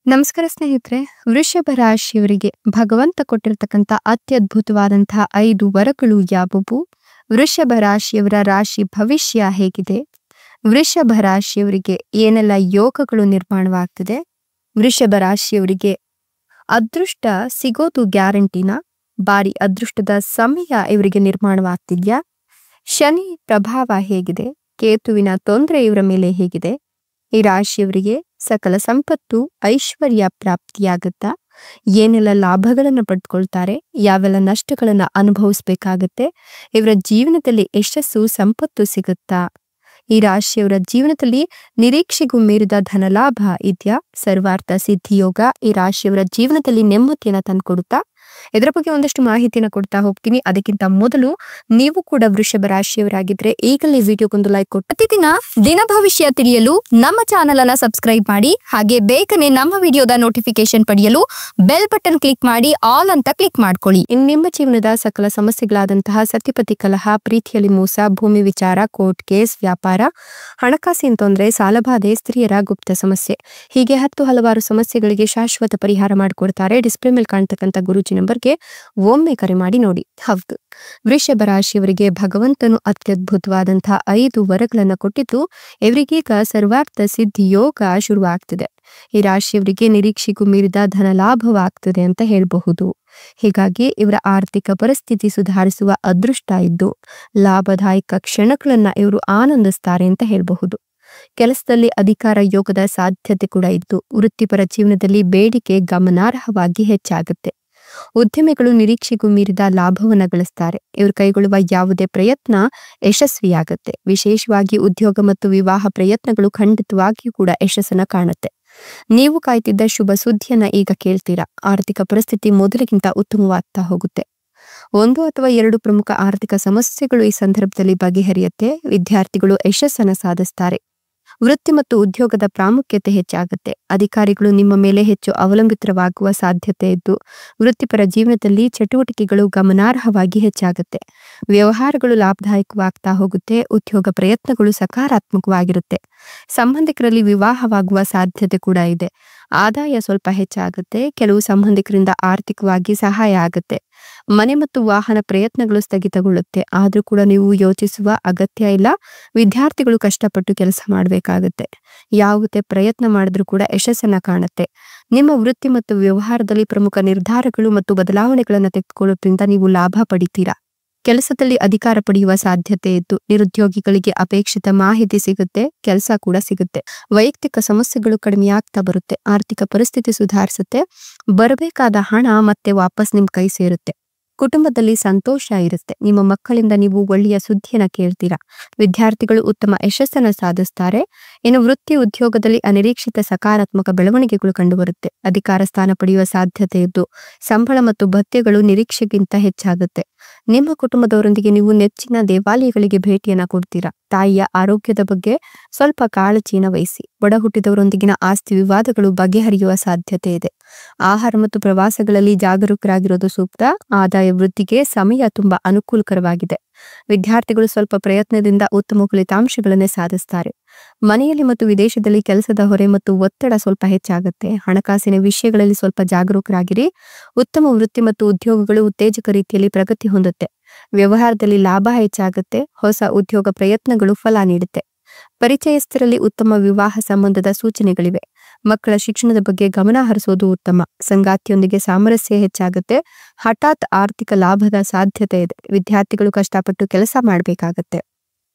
ನಮಸ್ಕಾರ ಸ್ನೇಹಿತರೆ. ವೃಷಭ ರಾಶಿಯವರಿಗೆ ಭಗವಂತ ಕೊಟ್ಟಿರತಕ್ಕಂಥ ಅತ್ಯದ್ಭುತವಾದಂತಹ 5 ವರಗಳು ಯಾವುವು? ವೃಷಭ ರಾಶಿಯವರ ರಾಶಿ ಭವಿಷ್ಯ ಹೇಗಿದೆ? ವೃಷಭ ರಾಶಿಯವರಿಗೆ ಏನೆಲ್ಲ ಯೋಗಗಳು ನಿರ್ಮಾಣವಾಗ್ತಿದೆ? ವೃಷಭ ರಾಶಿಯವರಿಗೆ ಅದೃಷ್ಟ ಸಿಗೋದು ಗ್ಯಾರಂಟಿನ? ಬಾರಿ ಅದೃಷ್ಟದ ಸಮಯ ಇವರಿಗೆ ನಿರ್ಮಾಣವಾಗ್ತಿದ್ಯಾ? ಶನಿ ಪ್ರಭಾವ ಹೇಗಿದೆ? ಕೇತುವಿನ ತೊಂದರೆ ಇವರ ಮೇಲೆ ಹೇಗಿದೆ? ಈ ರಾಶಿಯವರಿಗೆ ಸಕಲ ಸಂಪತ್ತು ಐಶ್ವರ್ಯ ಪ್ರಾಪ್ತಿಯಾಗುತ್ತಾ? ಏನೆಲ್ಲ ಲಾಭಗಳನ್ನು ಪಡೆದುಕೊಳ್ತಾರೆ? ಯಾವೆಲ್ಲ ನಷ್ಟಗಳನ್ನ ಅನುಭವಿಸ್ಬೇಕಾಗತ್ತೆ? ಇವರ ಜೀವನದಲ್ಲಿ ಯಶಸ್ಸು ಸಂಪತ್ತು ಸಿಗುತ್ತಾ? ಈ ರಾಶಿಯವರ ಜೀವನದಲ್ಲಿ ನಿರೀಕ್ಷೆಗೂ ಮೀರಿದ ಧನಲಾಭ ಇದೆಯಾ? ಸರ್ವಾರ್ಥ ಸಿದ್ಧಿಯೋಗ ಈ ರಾಶಿಯವರ ಜೀವನದಲ್ಲಿ ನೆಮ್ಮದಿಯನ್ನ ತಂದುಕೊಡುತ್ತಾ? ಇದರ ಬಗ್ಗೆ ಒಂದಷ್ಟು ಮಾಹಿತಿನ ಕೊಡ್ತಾ ಹೋಗ್ತೀನಿ. ಅದಕ್ಕಿಂತ ಮೊದಲು ನೀವು ಕೂಡ ವೃಷಭ ರಾಶಿಯವರಾಗಿದ್ರೆ ಈಗಲೇ ವಿಡಿಯೋಗೊಂದು ಲೈಕ್ ಕೊಟ್ಟು ಪ್ರತಿದಿನ ದಿನ ಭವಿಷ್ಯ ತಿಳಿಯಲು ನಮ್ಮ ಚಾನೆಲ್ ಅನ್ನ ಸಬ್ಸ್ಕ್ರೈಬ್ ಮಾಡಿ. ಹಾಗೆ ಬೇಗನೆ ನಮ್ಮ ವಿಡಿಯೋದ ನೋಟಿಫಿಕೇಶನ್ ಪಡೆಯಲು ಬೆಲ್ ಬಟನ್ ಕ್ಲಿಕ್ ಮಾಡಿ ಆಲ್ ಅಂತ ಕ್ಲಿಕ್ ಮಾಡ್ಕೊಳ್ಳಿ. ನಿಮ್ಮ ಜೀವನದ ಸಕಲ ಸಮಸ್ಯೆಗಳಾದಂತಹ ಸತಿಪತಿ ಕಲಹ, ಪ್ರೀತಿಯಲ್ಲಿ ಮೋಸ, ಭೂಮಿ ವಿಚಾರ, ಕೋರ್ಟ್ ಕೇಸ್, ವ್ಯಾಪಾರ, ಹಣಕಾಸಿನ ತೊಂದರೆ, ಸಾಲಬಾಧೆ, ಸ್ತ್ರೀಯರ ಗುಪ್ತ ಸಮಸ್ಯೆ, ಹೀಗೆ ಹಲವಾರು ಸಮಸ್ಯೆಗಳಿಗೆ ಶಾಶ್ವತ ಪರಿಹಾರ ಮಾಡಿಕೊಡ್ತಾರೆ. ಡಿಸ್ಪ್ಲೇ ಮೇಲೆ ಕಾಣ್ತಕ್ಕಂಥ ಗುರುಜಿ ನಂಬರ್ಗೆ ಒಮ್ಮೆ ಕರೆ ಮಾಡಿ ನೋಡಿ. ಹೌದು, ವೃಷಭ ರಾಶಿಯವರಿಗೆ ಭಗವಂತನು ಅತ್ಯದ್ಭುತವಾದಂತಹ 5 ವರಗಳನ್ನ ಕೊಟ್ಟಿದ್ದು ಇವರಿಗೀಗ ಸರ್ವಾರ್ಥ ಸಿದ್ಧಿ ಯೋಗ ಶುರುವಾಗ್ತಿದೆ. ಈ ರಾಶಿಯವರಿಗೆ ನಿರೀಕ್ಷೆಗೂ ಮೀರಿದ ಧನ ಲಾಭವಾಗ್ತದೆ ಅಂತ ಹೇಳಬಹುದು. ಹೀಗಾಗಿ ಇವರ ಆರ್ಥಿಕ ಪರಿಸ್ಥಿತಿ ಸುಧಾರಿಸುವ ಅದೃಷ್ಟ ಇದ್ದು ಲಾಭದಾಯಕ ಕ್ಷಣಗಳನ್ನ ಇವರು ಆನಂದಿಸ್ತಾರೆ ಅಂತ ಹೇಳಬಹುದು. ಕೆಲಸದಲ್ಲಿ ಅಧಿಕಾರ ಯೋಗದ ಸಾಧ್ಯತೆ ಕೂಡ ಇದ್ದು ವೃತ್ತಿಪರ ಜೀವನದಲ್ಲಿ ಬೇಡಿಕೆ ಗಮನಾರ್ಹವಾಗಿ ಹೆಚ್ಚಾಗುತ್ತೆ. ಉದ್ಯಮಿಗಳು ನಿರೀಕ್ಷೆಗೂ ಮೀರಿದ ಲಾಭವನ್ನ ಗಳಿಸ್ತಾರೆ. ಇವರು ಕೈಗೊಳ್ಳುವ ಯಾವುದೇ ಪ್ರಯತ್ನ ಯಶಸ್ವಿಯಾಗುತ್ತೆ. ವಿಶೇಷವಾಗಿ ಉದ್ಯೋಗ ಮತ್ತು ವಿವಾಹ ಪ್ರಯತ್ನಗಳು ಖಂಡಿತವಾಗಿಯೂ ಕೂಡ ಯಶಸ್ಸನ್ನ ಕಾಣುತ್ತೆ. ನೀವು ಕಾಯ್ತಿದ್ದ ಶುಭ ಸುದ್ದಿಯನ್ನ ಈಗ ಕೇಳ್ತೀರಾ. ಆರ್ಥಿಕ ಪರಿಸ್ಥಿತಿ ಮೊದಲಿಗಿಂತ ಉತ್ತಮವಾಗ್ತಾ ಹೋಗುತ್ತೆ. 1 ಅಥವಾ 2 ಪ್ರಮುಖ ಆರ್ಥಿಕ ಸಮಸ್ಯೆಗಳು ಈ ಸಂದರ್ಭದಲ್ಲಿ ಬಗೆಹರಿಯುತ್ತೆ. ವಿದ್ಯಾರ್ಥಿಗಳು ಯಶಸ್ಸನ್ನ ಸಾಧಿಸ್ತಾರೆ. ವೃತ್ತಿ ಮತ್ತು ಉದ್ಯೋಗದ ಪ್ರಾಮುಖ್ಯತೆ ಹೆಚ್ಚಾಗುತ್ತೆ. ಅಧಿಕಾರಿಗಳು ನಿಮ್ಮ ಮೇಲೆ ಹೆಚ್ಚು ಅವಲಂಬಿತವಾಗುವ ಸಾಧ್ಯತೆ ಇದ್ದು ವೃತ್ತಿಪರ ಜೀವನದಲ್ಲಿ ಚಟುವಟಿಕೆಗಳು ಗಮನಾರ್ಹವಾಗಿ ಹೆಚ್ಚಾಗುತ್ತೆ. ವ್ಯವಹಾರಗಳು ಲಾಭದಾಯಕವಾಗ್ತಾ ಹೋಗುತ್ತೆ. ಉದ್ಯೋಗ ಪ್ರಯತ್ನಗಳು ಸಕಾರಾತ್ಮಕವಾಗಿರುತ್ತೆ. ಸಂಬಂಧಿಕರಲ್ಲಿ ವಿವಾಹವಾಗುವ ಸಾಧ್ಯತೆ ಕೂಡ ಇದೆ. ಆದಾಯ ಸ್ವಲ್ಪ ಹೆಚ್ಚಾಗುತ್ತೆ. ಕೆಲವು ಸಂಬಂಧಿಕರಿಂದ ಆರ್ಥಿಕವಾಗಿ ಸಹಾಯ ಆಗುತ್ತೆ. ಮನೆ ಮತ್ತು ವಾಹನ ಪ್ರಯತ್ನಗಳು ಸ್ಥಗಿತಗೊಳ್ಳುತ್ತೆ. ಆದ್ರೂ ಕೂಡ ನೀವು ಯೋಚಿಸುವ ಅಗತ್ಯ ಇಲ್ಲ. ವಿದ್ಯಾರ್ಥಿಗಳು ಕಷ್ಟಪಟ್ಟು ಕೆಲಸ ಮಾಡಬೇಕಾಗುತ್ತೆ. ಯಾವುದೇ ಪ್ರಯತ್ನ ಮಾಡಿದ್ರೂ ಕೂಡ ಯಶಸ್ಸನ್ನ ಕಾಣುತ್ತೆ. ನಿಮ್ಮ ವೃತ್ತಿ ಮತ್ತು ವ್ಯವಹಾರದಲ್ಲಿ ಪ್ರಮುಖ ನಿರ್ಧಾರಗಳು ಮತ್ತು ಬದಲಾವಣೆಗಳನ್ನು ತೆಗೆದುಕೊಳ್ಳೋದ್ರಿಂದ ನೀವು ಲಾಭ ಪಡಿತೀರಾ. ಕೆಲಸದಲ್ಲಿ ಅಧಿಕಾರ ಪಡೆಯುವ ಸಾಧ್ಯತೆ ಇದ್ದು ನಿರುದ್ಯೋಗಿಗಳಿಗೆ ಅಪೇಕ್ಷಿತ ಮಾಹಿತಿ ಸಿಗುತ್ತೆ. ಕೆಲಸ ಕೂಡ ಸಿಗುತ್ತೆ. ವೈಯಕ್ತಿಕ ಸಮಸ್ಯೆಗಳು ಕಡಿಮೆಯಾಗ್ತಾ ಬರುತ್ತೆ. ಆರ್ಥಿಕ ಪರಿಸ್ಥಿತಿ ಸುಧಾರಿಸುತ್ತೆ. ಬರಬೇಕಾದ ಹಣ ಮತ್ತೆ ವಾಪಸ್ ನಿಮ್ ಕೈ ಸೇರುತ್ತೆ. ಕುಟುಂಬದಲ್ಲಿ ಸಂತೋಷ ಇರುತ್ತೆ. ನಿಮ್ಮ ಮಕ್ಕಳಿಂದ ನೀವು ಒಳ್ಳೆಯ ಸುದ್ದಿಯನ್ನ ಕೇಳ್ತೀರಾ. ವಿದ್ಯಾರ್ಥಿಗಳು ಉತ್ತಮ ಯಶಸ್ಸನ್ನ ಸಾಧಿಸ್ತಾರೆ. ಇನ್ನು ವೃತ್ತಿ ಉದ್ಯೋಗದಲ್ಲಿ ಅನಿರೀಕ್ಷಿತ ಸಕಾರಾತ್ಮಕ ಬೆಳವಣಿಗೆಗಳು ಕಂಡುಬರುತ್ತೆ. ಅಧಿಕಾರ ಸ್ಥಾನ ಪಡೆಯುವ ಸಾಧ್ಯತೆ ಇದ್ದು ಸಂಬಳ ಮತ್ತು ಭತ್ಯೆಗಳು ನಿರೀಕ್ಷೆಗಿಂತ ಹೆಚ್ಚಾಗುತ್ತೆ. ನಿಮ್ಮ ಕುಟುಂಬದವರೊಂದಿಗೆ ನೀವು ನೆಚ್ಚಿನ ದೇವಾಲಯಗಳಿಗೆ ಭೇಟಿಯನ್ನ ಕೊಡ್ತೀರಾ. ತಾಯಿಯ ಆರೋಗ್ಯದ ಬಗ್ಗೆ ಸ್ವಲ್ಪ ಕಾಳಜಿನ ವಹಿಸಿ. ಒಡ ಹುಟ್ಟಿದವರೊಂದಿಗಿನ ಆಸ್ತಿ ವಿವಾದಗಳು ಬಗೆಹರಿಯುವ ಸಾಧ್ಯತೆ ಇದೆ. ಆಹಾರ ಮತ್ತು ಪ್ರವಾಸಗಳಲ್ಲಿ ಜಾಗರೂಕರಾಗಿರೋದು ಸೂಕ್ತ. ಆದಾಯ ವೃದ್ಧಿಗೆ ಸಮಯ ತುಂಬಾ ಅನುಕೂಲಕರವಾಗಿದೆ. ವಿದ್ಯಾರ್ಥಿಗಳು ಸ್ವಲ್ಪ ಪ್ರಯತ್ನದಿಂದ ಉತ್ತಮ ಫಲಿತಾಂಶಗಳನ್ನೇ ಸಾಧಿಸ್ತಾರೆ. ಮನೆಯಲ್ಲಿ ಮತ್ತು ವಿದೇಶದಲ್ಲಿ ಕೆಲಸದ ಹೊರೆ ಮತ್ತು ಒತ್ತಡ ಸ್ವಲ್ಪ ಹೆಚ್ಚಾಗುತ್ತೆ. ಹಣಕಾಸಿನ ವಿಷಯಗಳಲ್ಲಿ ಸ್ವಲ್ಪ ಜಾಗರೂಕರಾಗಿರಿ. ಉತ್ತಮ ವೃತ್ತಿ ಮತ್ತು ಉದ್ಯೋಗಗಳು ಉತ್ತೇಜಕ ರೀತಿಯಲ್ಲಿ ಪ್ರಗತಿ ಹೊಂದುತ್ತೆ. ವ್ಯವಹಾರದಲ್ಲಿ ಲಾಭ ಹೆಚ್ಚಾಗುತ್ತೆ. ಹೊಸ ಉದ್ಯೋಗ ಪ್ರಯತ್ನಗಳು ಫಲ ನೀಡುತ್ತೆ. ಪರಿಚಯಸ್ಥರಲ್ಲಿ ಉತ್ತಮ ವಿವಾಹ ಸಂಬಂಧದ ಸೂಚನೆಗಳಿವೆ. ಮಕ್ಕಳ ಶಿಕ್ಷಣದ ಬಗ್ಗೆ ಗಮನ ಹರಿಸೋದು ಉತ್ತಮ. ಸಂಗಾತಿಯೊಂದಿಗೆ ಸಾಮರಸ್ಯ ಹೆಚ್ಚಾಗುತ್ತೆ. ಹಠಾತ್ ಆರ್ಥಿಕ ಲಾಭದ ಸಾಧ್ಯತೆ ಇದೆ. ವಿದ್ಯಾರ್ಥಿಗಳು ಕಷ್ಟಪಟ್ಟು ಕೆಲಸ ಮಾಡಬೇಕಾಗತ್ತೆ.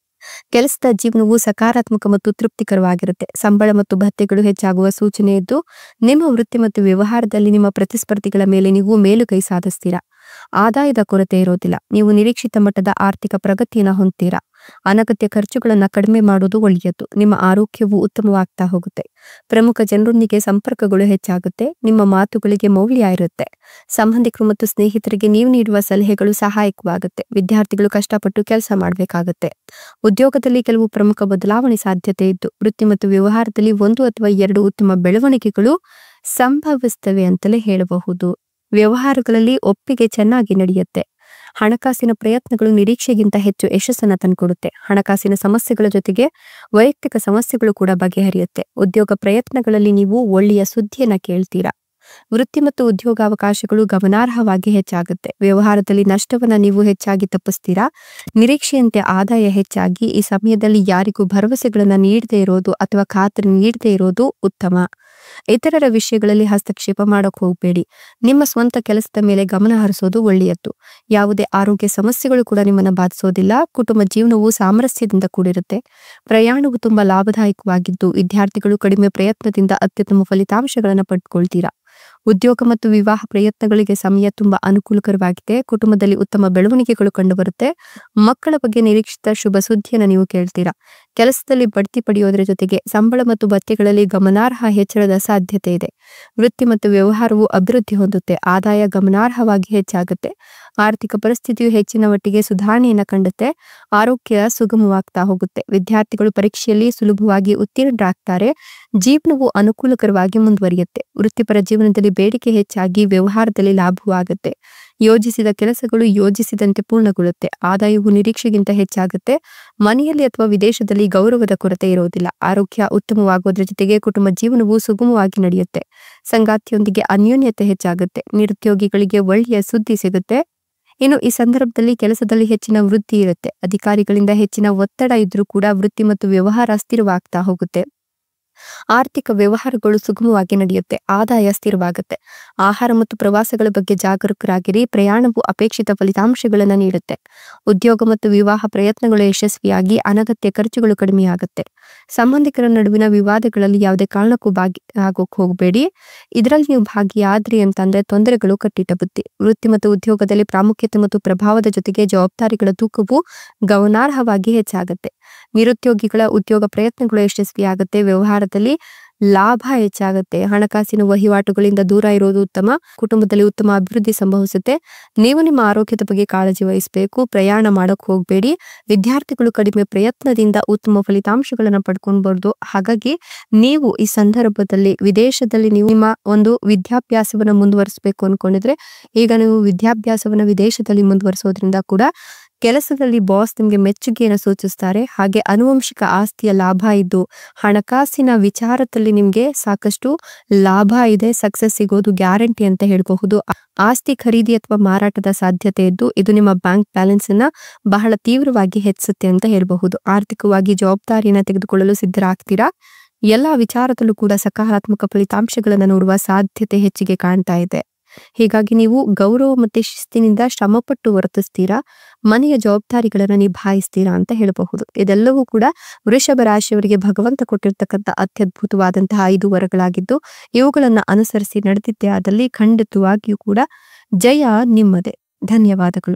ಕೆಲಸದ ಜೀವನವು ಸಕಾರಾತ್ಮಕ ಮತ್ತು ತೃಪ್ತಿಕರವಾಗಿರುತ್ತೆ. ಸಂಬಳ ಮತ್ತು ಭತ್ಯೆಗಳು ಹೆಚ್ಚಾಗುವ ಸೂಚನೆ ಇದ್ದು ನಿಮ್ಮ ವೃತ್ತಿ ಮತ್ತು ವ್ಯವಹಾರದಲ್ಲಿ ನಿಮ್ಮ ಪ್ರತಿಸ್ಪರ್ಧಿಗಳ ಮೇಲೆ ನೀವು ಮೇಲುಗೈ ಸಾಧಿಸ್ತೀರಾ. ಆದಾಯದ ಕೊರತೆ ಇರೋದಿಲ್ಲ. ನೀವು ನಿರೀಕ್ಷಿತ ಮಟ್ಟದ ಆರ್ಥಿಕ ಪ್ರಗತಿಯನ್ನ ಹೊಂದ್ತೀರಾ. ಅನಗತ್ಯ ಖರ್ಚುಗಳನ್ನ ಕಡಿಮೆ ಮಾಡೋದು ಒಳ್ಳೆಯದು. ನಿಮ್ಮ ಆರೋಗ್ಯವು ಉತ್ತಮವಾಗ್ತಾ ಹೋಗುತ್ತೆ. ಪ್ರಮುಖ ಜನರೊಂದಿಗೆ ಸಂಪರ್ಕಗಳು ಹೆಚ್ಚಾಗುತ್ತೆ. ನಿಮ್ಮ ಮಾತುಗಳಿಗೆ ಮೌಲ್ಯ ಇರುತ್ತೆ. ಸಂಬಂಧಿಕರು ಮತ್ತು ಸ್ನೇಹಿತರಿಗೆ ನೀವು ನೀಡುವ ಸಲಹೆಗಳು ಸಹಾಯಕವಾಗುತ್ತೆ. ವಿದ್ಯಾರ್ಥಿಗಳು ಕಷ್ಟಪಟ್ಟು ಕೆಲಸ ಮಾಡಬೇಕಾಗುತ್ತೆ. ಉದ್ಯೋಗದಲ್ಲಿ ಕೆಲವು ಪ್ರಮುಖ ಬದಲಾವಣೆ ಸಾಧ್ಯತೆ ಇದ್ದು ವೃತ್ತಿ ಮತ್ತು ವ್ಯವಹಾರದಲ್ಲಿ 1 ಅಥವಾ 2 ಉತ್ತಮ ಬೆಳವಣಿಗೆಗಳು ಸಂಭವಿಸ್ತವೆ ಅಂತಲೇ ಹೇಳಬಹುದು. ವ್ಯವಹಾರಗಳಲ್ಲಿ ಒಪ್ಪಿಗೆ ಚೆನ್ನಾಗಿ ನಡೆಯುತ್ತೆ. ಹಣಕಾಸಿನ ಪ್ರಯತ್ನಗಳು ನಿರೀಕ್ಷೆಗಿಂತ ಹೆಚ್ಚು ಯಶಸ್ಸನ್ನ ತಂದುಕೊಡುತ್ತೆ. ಹಣಕಾಸಿನ ಸಮಸ್ಯೆಗಳ ಜೊತೆಗೆ ವೈಯಕ್ತಿಕ ಸಮಸ್ಯೆಗಳು ಕೂಡ ಬಗೆಹರಿಯುತ್ತೆ. ಉದ್ಯೋಗ ಪ್ರಯತ್ನಗಳಲ್ಲಿ ನೀವು ಒಳ್ಳೆಯ ಸುದ್ದಿಯನ್ನ ಕೇಳ್ತೀರಾ. ವೃತ್ತಿ ಮತ್ತು ಉದ್ಯೋಗಾವಕಾಶಗಳು ಗಮನಾರ್ಹವಾಗಿ ಹೆಚ್ಚಾಗುತ್ತೆ. ವ್ಯವಹಾರದಲ್ಲಿ ನಷ್ಟವನ್ನ ನೀವು ಹೆಚ್ಚಾಗಿ ತಪ್ಪಿಸ್ತೀರಾ. ನಿರೀಕ್ಷೆಯಂತೆ ಆದಾಯ ಹೆಚ್ಚಾಗಿ ಈ ಸಮಯದಲ್ಲಿ ಯಾರಿಗೂ ಭರವಸೆಗಳನ್ನ ನೀಡದೇ ಇರೋದು ಅಥವಾ ಖಾತ್ರಿ ನೀಡದೇ ಇರೋದು ಉತ್ತಮ. ಇತರರ ವಿಷಯಗಳಲ್ಲಿ ಹಸ್ತಕ್ಷೇಪ ಮಾಡಕ್ ಹೋಗಬೇಡಿ. ನಿಮ್ಮ ಸ್ವಂತ ಕೆಲಸದ ಮೇಲೆ ಗಮನ ಹರಿಸೋದು ಒಳ್ಳೆಯದ್ದು. ಯಾವುದೇ ಆರೋಗ್ಯ ಸಮಸ್ಯೆಗಳು ಕೂಡ ನಿಮ್ಮನ್ನ ಬಾಧಿಸೋದಿಲ್ಲ. ಕುಟುಂಬ ಜೀವನವು ಸಾಮರಸ್ಯದಿಂದ ಕೂಡಿರುತ್ತೆ. ಪ್ರಯಾಣವು ತುಂಬಾ ಲಾಭದಾಯಕವಾಗಿದ್ದು ವಿದ್ಯಾರ್ಥಿಗಳು ಕಡಿಮೆ ಪ್ರಯತ್ನದಿಂದ ಅತ್ಯುತ್ತಮ ಫಲಿತಾಂಶಗಳನ್ನು ಪಡೆದುಕೊಳ್ತೀರಾ. ಉದ್ಯೋಗ ಮತ್ತು ವಿವಾಹ ಪ್ರಯತ್ನಗಳಿಗೆ ಸಮಯ ತುಂಬಾ ಅನುಕೂಲಕರವಾಗಿದೆ. ಕುಟುಂಬದಲ್ಲಿ ಉತ್ತಮ ಬೆಳವಣಿಗೆಗಳು ಕಂಡುಬರುತ್ತೆ. ಮಕ್ಕಳ ಬಗ್ಗೆ ನಿರೀಕ್ಷಿತ ಶುಭ ಸುದ್ದಿಯನ್ನು ನೀವು ಕೇಳ್ತೀರಾ. ಕೆಲಸದಲ್ಲಿ ಬಡ್ತಿ ಪಡೆಯೋದ್ರ ಜೊತೆಗೆ ಸಂಬಳ ಮತ್ತು ಭತ್ಯೆಗಳಲ್ಲಿ ಗಮನಾರ್ಹ ಹೆಚ್ಚಳದ ಸಾಧ್ಯತೆ ಇದೆ. ವೃತ್ತಿ ಮತ್ತು ವ್ಯವಹಾರವು ಅಭಿವೃದ್ಧಿ ಹೊಂದುತ್ತೆ. ಆದಾಯ ಗಮನಾರ್ಹವಾಗಿ ಹೆಚ್ಚಾಗುತ್ತೆ. ಆರ್ಥಿಕ ಪರಿಸ್ಥಿತಿಯು ಹೆಚ್ಚಿನ ಮಟ್ಟಿಗೆ ಸುಧಾರಣೆಯನ್ನ ಕಂಡುತ್ತೆ. ಆರೋಗ್ಯ ಸುಗಮವಾಗ್ತಾ ಹೋಗುತ್ತೆ. ವಿದ್ಯಾರ್ಥಿಗಳು ಪರೀಕ್ಷೆಯಲ್ಲಿ ಸುಲಭವಾಗಿ ಉತ್ತೀರ್ಣರಾಗ್ತಾರೆ. ಜೀವನವು ಅನುಕೂಲಕರವಾಗಿ ಮುಂದುವರಿಯುತ್ತೆ. ವೃತ್ತಿಪರ ಜೀವನದಲ್ಲಿ ಬೇಡಿಕೆ ಹೆಚ್ಚಾಗಿ ವ್ಯವಹಾರದಲ್ಲಿ ಲಾಭವಾಗುತ್ತೆ. ಯೋಜಿಸಿದ ಕೆಲಸಗಳು ಯೋಜಿಸಿದಂತೆ ಪೂರ್ಣಗೊಳ್ಳುತ್ತೆ. ಆದಾಯವು ನಿರೀಕ್ಷೆಗಿಂತ ಹೆಚ್ಚಾಗುತ್ತೆ. ಮನೆಯಲ್ಲಿ ಅಥವಾ ವಿದೇಶದಲ್ಲಿ ಗೌರವದ ಕೊರತೆ ಇರೋದಿಲ್ಲ. ಆರೋಗ್ಯ ಉತ್ತಮವಾಗೋದ್ರ ಜೊತೆಗೆ ಕುಟುಂಬ ಜೀವನವು ಸುಗಮವಾಗಿ ನಡೆಯುತ್ತೆ. ಸಂಗಾತಿಯೊಂದಿಗೆ ಅನ್ಯೋನ್ಯತೆ ಹೆಚ್ಚಾಗುತ್ತೆ. ನಿರುದ್ಯೋಗಿಗಳಿಗೆ ಒಳ್ಳೆಯ ಸುದ್ದಿ ಸಿಗುತ್ತೆ. ಇನ್ನು ಈ ಸಂದರ್ಭದಲ್ಲಿ ಕೆಲಸದಲ್ಲಿ ಹೆಚ್ಚಿನ ವೃದ್ಧಿ ಇರುತ್ತೆ. ಅಧಿಕಾರಿಗಳಿಂದ ಹೆಚ್ಚಿನ ಒತ್ತಡ ಇದ್ರೂ ಕೂಡ ವೃತ್ತಿ ಮತ್ತು ವ್ಯವಹಾರ ಸ್ಥಿರವಾಗ್ತಾ ಹೋಗುತ್ತೆ. ಆರ್ಥಿಕ ವ್ಯವಹಾರಗಳು ಸುಗಮವಾಗಿ ನಡೆಯುತ್ತೆ. ಆದಾಯ ಸ್ಥಿರವಾಗುತ್ತೆ. ಆಹಾರ ಮತ್ತು ಪ್ರವಾಸಗಳ ಬಗ್ಗೆ ಜಾಗರೂಕರಾಗಿರಿ. ಪ್ರಯಾಣವು ಅಪೇಕ್ಷಿತ ಫಲಿತಾಂಶಗಳನ್ನು ನೀಡುತ್ತೆ. ಉದ್ಯೋಗ ಮತ್ತು ವಿವಾಹ ಪ್ರಯತ್ನಗಳು ಯಶಸ್ವಿಯಾಗಿ ಅನಗತ್ಯ ಖರ್ಚುಗಳು ಕಡಿಮೆಯಾಗುತ್ತೆ. ಸಂಬಂಧಿಕರ ನಡುವಿನ ವಿವಾದಗಳಲ್ಲಿ ಯಾವುದೇ ಕಾರಣಕ್ಕೂ ಆಗೋಕ್ ಹೋಗಬೇಡಿ. ಇದರಲ್ಲಿ ನೀವು ಭಾಗಿಯಾದ್ರಿ ಅಂತಂದ್ರೆ ತೊಂದರೆಗಳು ಕಟ್ಟಿಟ್ಟ ಬುತ್ತಿ. ವೃತ್ತಿ ಮತ್ತು ಉದ್ಯೋಗದಲ್ಲಿ ಪ್ರಾಮುಖ್ಯತೆ ಮತ್ತು ಪ್ರಭಾವದ ಜೊತೆಗೆ ಜವಾಬ್ದಾರಿಗಳ ತೂಕವು ಗಮನಾರ್ಹವಾಗಿ ಹೆಚ್ಚಾಗುತ್ತೆ. ನಿರುದ್ಯೋಗಿಗಳ ಉದ್ಯೋಗ ಪ್ರಯತ್ನಗಳು ಯಶಸ್ವಿಯಾಗುತ್ತೆ. ವ್ಯವಹಾರದಲ್ಲಿ ಲಾಭ ಹೆಚ್ಚಾಗುತ್ತೆ. ಹಣಕಾಸಿನ ವಹಿವಾಟುಗಳಿಂದ ದೂರ ಇರೋದು ಉತ್ತಮ. ಕುಟುಂಬದಲ್ಲಿ ಉತ್ತಮ ಅಭಿವೃದ್ಧಿ ಸಂಭವಿಸುತ್ತೆ. ನೀವು ನಿಮ್ಮ ಆರೋಗ್ಯದ ಬಗ್ಗೆ ಕಾಳಜಿ ವಹಿಸಬೇಕು. ಪ್ರಯಾಣ ಮಾಡಕ್ ಹೋಗಬೇಡಿ. ವಿದ್ಯಾರ್ಥಿಗಳು ಕಡಿಮೆ ಪ್ರಯತ್ನದಿಂದ ಉತ್ತಮ ಫಲಿತಾಂಶಗಳನ್ನು ಪಡ್ಕೊಳ್ಬಹುದು. ಹಾಗಾಗಿ ನೀವು ಈ ಸಂದರ್ಭದಲ್ಲಿ ವಿದೇಶದಲ್ಲಿ ನೀವು ನಿಮ್ಮ ಒಂದು ವಿದ್ಯಾಭ್ಯಾಸವನ್ನ ಮುಂದುವರಿಸಬೇಕು ಅನ್ಕೊಂಡಿದ್ರೆ ಈಗ ನೀವು ವಿದ್ಯಾಭ್ಯಾಸವನ್ನ ವಿದೇಶದಲ್ಲಿ ಮುಂದುವರಿಸೋದ್ರಿಂದ ಕೂಡ ಕೆಲಸದಲ್ಲಿ ಬಾಸ್ ನಿಮ್ಗೆ ಮೆಚ್ಚುಗೆಯನ್ನು ಸೂಚಿಸ್ತಾರೆ. ಹಾಗೆ ಆನುವಂಶಿಕ ಆಸ್ತಿಯ ಲಾಭ ಇದ್ದು ಹಣಕಾಸಿನ ವಿಚಾರದಲ್ಲಿ ನಿಮ್ಗೆ ಸಾಕಷ್ಟು ಲಾಭ ಇದೆ. ಸಕ್ಸಸ್ ಸಿಗೋದು ಗ್ಯಾರಂಟಿ ಅಂತ ಹೇಳಬಹುದು. ಆಸ್ತಿ ಖರೀದಿ ಅಥವಾ ಮಾರಾಟದ ಸಾಧ್ಯತೆ ಇದ್ದು ಇದು ನಿಮ್ಮ ಬ್ಯಾಂಕ್ ಬ್ಯಾಲೆನ್ಸ್ ಅನ್ನ ಬಹಳ ತೀವ್ರವಾಗಿ ಹೆಚ್ಚಿಸುತ್ತೆ ಅಂತ ಹೇಳಬಹುದು. ಆರ್ಥಿಕವಾಗಿ ಜವಾಬ್ದಾರಿಯನ್ನ ತೆಗೆದುಕೊಳ್ಳಲು ಸಿದ್ಧರಾಗ್ತೀರಾ. ಎಲ್ಲಾ ವಿಚಾರದಲ್ಲೂ ಕೂಡ ಸಕಾರಾತ್ಮಕ ಫಲಿತಾಂಶಗಳನ್ನು ನೋಡುವ ಸಾಧ್ಯತೆ ಹೆಚ್ಚಿಗೆ ಕಾಣ್ತಾ ಇದೆ. ಹೀಗಾಗಿ ನೀವು ಗೌರವ ಮತ್ತೆ ಶಿಸ್ತಿನಿಂದ ಶ್ರಮಪಟ್ಟು ವರ್ತಿಸ್ತೀರಾ. ಮನೆಯ ಜವಾಬ್ದಾರಿಗಳನ್ನು ನಿಭಾಯಿಸ್ತೀರಾ ಅಂತ ಹೇಳಬಹುದು. ಇದೆಲ್ಲವೂ ಕೂಡ ವೃಷಭ ರಾಶಿಯವರಿಗೆ ಭಗವಂತ ಕೊಟ್ಟಿರ್ತಕ್ಕಂಥ ಅತ್ಯದ್ಭುತವಾದಂತಹ 5 ವರಗಳಾಗಿದ್ದು ಇವುಗಳನ್ನ ಅನುಸರಿಸಿ ನಡೆದಿದ್ದೇ ಆದಲ್ಲಿ ಖಂಡಿತವಾಗಿಯೂ ಕೂಡ ಜಯ ನಿಮ್ಮದೇ. ಧನ್ಯವಾದಗಳು.